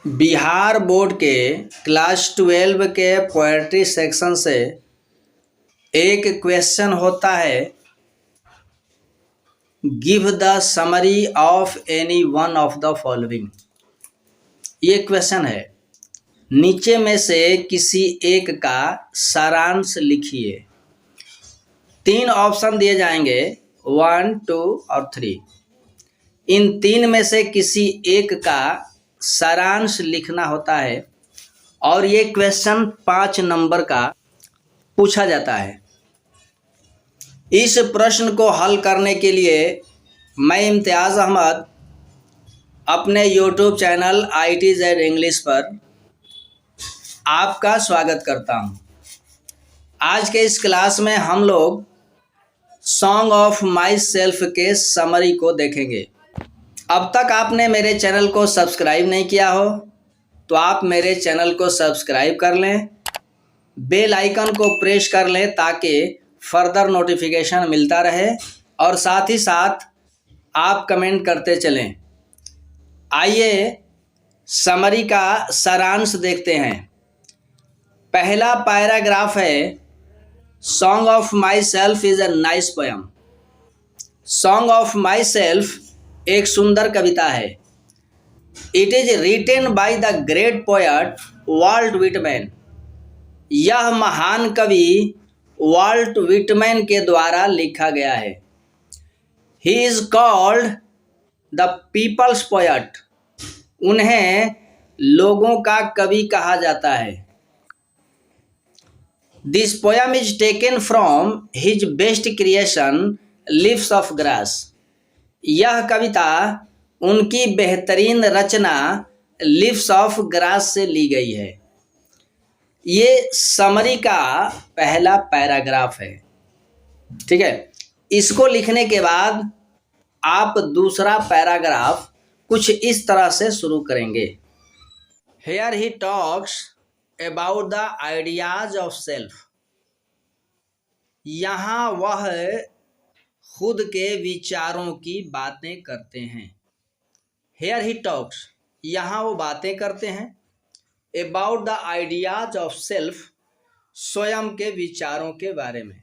Bihar board के class 12 के poetry section से एक क्वेश्चन होता है, give the summary of any one of the following. ये क्वेश्चन है, नीचे में से किसी एक का सारांश लिखिए। 3 ऑप्शन दिए जाएंगे, 1, 2 और 3। इन 3 में से किसी एक का सारांश लिखना होता है और ये क्वेश्चन 5 नंबर का पूछा जाता है। इस प्रश्न को हल करने के लिए मैं इम्तियाज़ अहमद अपने YouTube चैनल ITZ इंग्लिश पर आपका स्वागत करता हूं। आज के इस क्लास में हम लोग सॉन्ग ऑफ माई सेल्फ के समरी को देखेंगे। अब तक आपने मेरे चैनल को सब्सक्राइब नहीं किया हो तो आप मेरे चैनल को सब्सक्राइब कर लें, बेल आइकन को प्रेस कर लें ताकि फर्दर नोटिफिकेशन मिलता रहे और साथ ही साथ आप कमेंट करते चलें। आइए समरी का सारांश देखते हैं। पहला पैराग्राफ है, song of myself is a nice poem. Song of myself एक सुंदर कविता है। It is written by the great poet Walt Whitman. यह महान कवि वाल्ट विटमैन के द्वारा लिखा गया है। He is called the people's poet. उन्हें लोगों का कवि कहा जाता है। This poem is taken from his best creation leaves of grass. यह कविता उनकी बेहतरीन रचना लीव्स ऑफ ग्रास से ली गई है। ये समरी का पहला पैराग्राफ है। ठीक है, इसको लिखने के बाद आप दूसरा पैराग्राफ कुछ इस तरह से शुरू करेंगे। Here he talks about the ideas of self. यहाँ वह खुद के विचारों की बातें करते हैं। हेयर ही टॉक्स, यहाँ वो बातें करते हैं। About the ideas of self, स्वयं के विचारों के बारे में।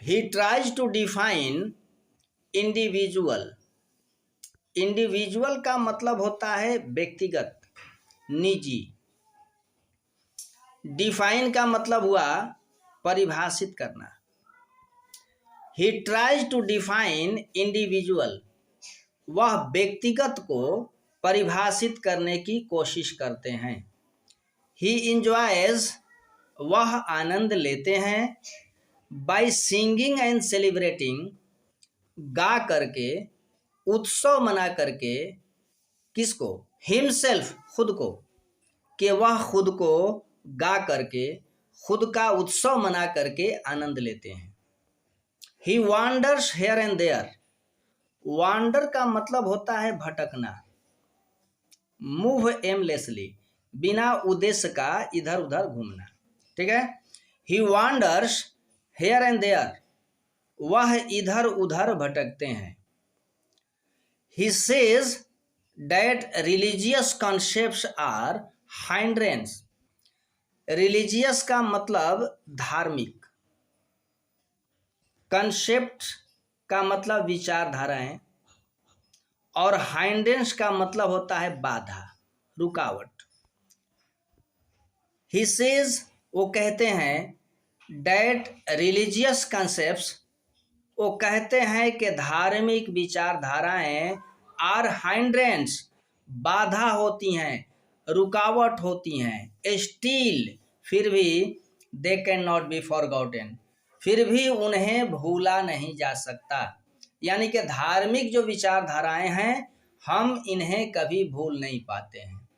He tries to define individual. Individual का मतलब होता है व्यक्तिगत, निजी। डिफाइन का मतलब हुआ परिभाषित करना। He tries to define individual, वह व्यक्तिगत को परिभाषित करने की कोशिश करते हैं। ही इंजॉयज, वह आनंद लेते हैं। बाय सिंगिंग एंड सेलिब्रेटिंग, गा करके, उत्सव मना करके। किसको? हिमसेल्फ, खुद को, कि वह खुद को गा करके, खुद का उत्सव मना करके आनंद लेते हैं। He wanders here and there. Wander का मतलब होता है भटकना। मूव एमलेसली, बिना उद्देश्य का इधर उधर घूमना। ठीक है, he wanders here and there, वह इधर उधर भटकते हैं। He says that religious concepts are hindrance. Religious का मतलब धार्मिक, कंसेप्ट का मतलब विचारधाराएं, और हाइंड्रेंस का मतलब होता है बाधा, रुकावट। ही सेज, वो कहते हैं, दैट रिलीजियस कंसेप्ट्स, वो कहते हैं कि धार्मिक विचारधाराएं आर हाइंड्रेंस, बाधा होती हैं, रुकावट होती हैं। स्टिल, फिर भी, they can not be forgotten, फिर भी उन्हें भूला नहीं जा सकता। यानी कि धार्मिक जो विचारधाराएं हैं, हम इन्हें कभी भूल नहीं पाते हैं।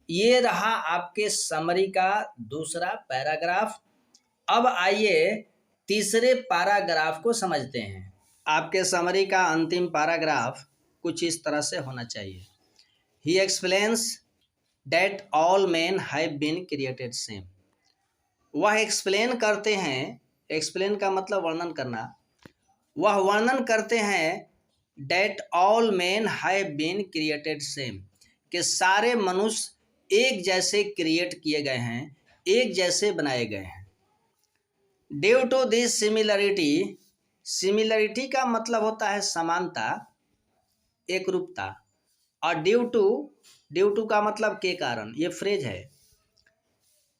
ये रहा आपके समरी का दूसरा पैराग्राफ। अब आइए तीसरे पैराग्राफ को समझते हैं। आपके समरी का अंतिम पैराग्राफ कुछ इस तरह से होना चाहिए। He explains that all men have been created same. वह एक्सप्लेन करते हैं, एक्सप्लेन का मतलब वर्णन करना। वह वर्णन करते हैं that all men have been created same, कि सारे मनुष्य एक जैसे क्रिएट किए गए हैं, एक जैसे बनाए गए हैं। Due to this similarity, similarity का मतलब होता है समानता, एक रूपता, और ड्यू टू का मतलब के कारण, ये फ्रेज है।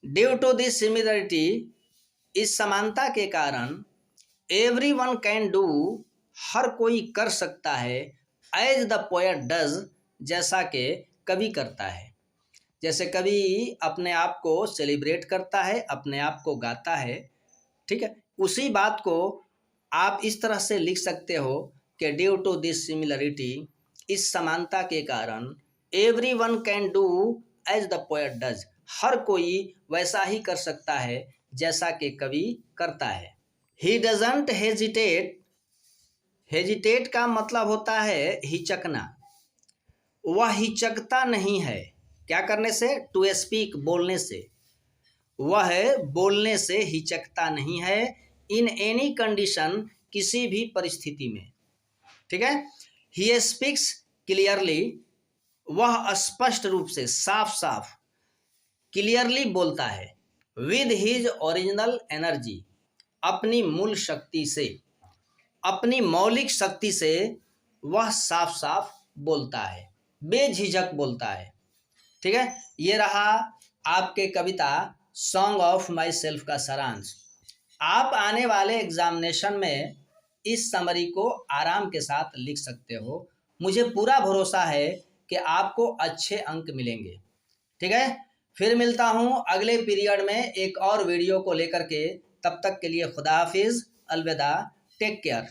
ड्यू टू दिस सिमिलरिटी, इस समानता के कारण, एवरीवन कैन डू, हर कोई कर सकता है, एज द पोएट डज, जैसा कि कवि करता है। जैसे कवि अपने आप को सेलिब्रेट करता है, अपने आप को गाता है, ठीक है, उसी बात को आप इस तरह से लिख सकते हो कि ड्यू टू दिस सिमिलरिटी, इस समानता के कारण, everyone can do as the poet does, हर कोई वैसा ही कर सकता है जैसा कि कवि करता है। ही डजंट हेजिटेट, हेजिटेट का मतलब होता है हिचकना, वह हिचकता नहीं है, क्या करने से, टू स्पीक, बोलने से, वह बोलने से हिचकता नहीं है, इन एनी कंडीशन, किसी भी परिस्थिति में, ठीक है। ही स्पीक्स क्लियरली, वह स्पष्ट रूप से, साफ साफ, क्लियरली बोलता है, विद हिज ओरिजिनल एनर्जी, अपनी मूल शक्ति से, अपनी मौलिक शक्ति से वह साफ साफ बोलता है, बेझिझक बोलता है, ठीक है। ये रहा आपके कविता सॉन्ग ऑफ माई सेल्फ का सारांश। आप आने वाले एग्जामिनेशन में इस समरी को आराम के साथ लिख सकते हो। मुझे पूरा भरोसा है कि आपको अच्छे अंक मिलेंगे, ठीक है। फिर मिलता हूँ अगले पीरियड में एक और वीडियो को लेकर के। तब तक के लिए खुदा हाफिज, अलविदा, टेक केयर।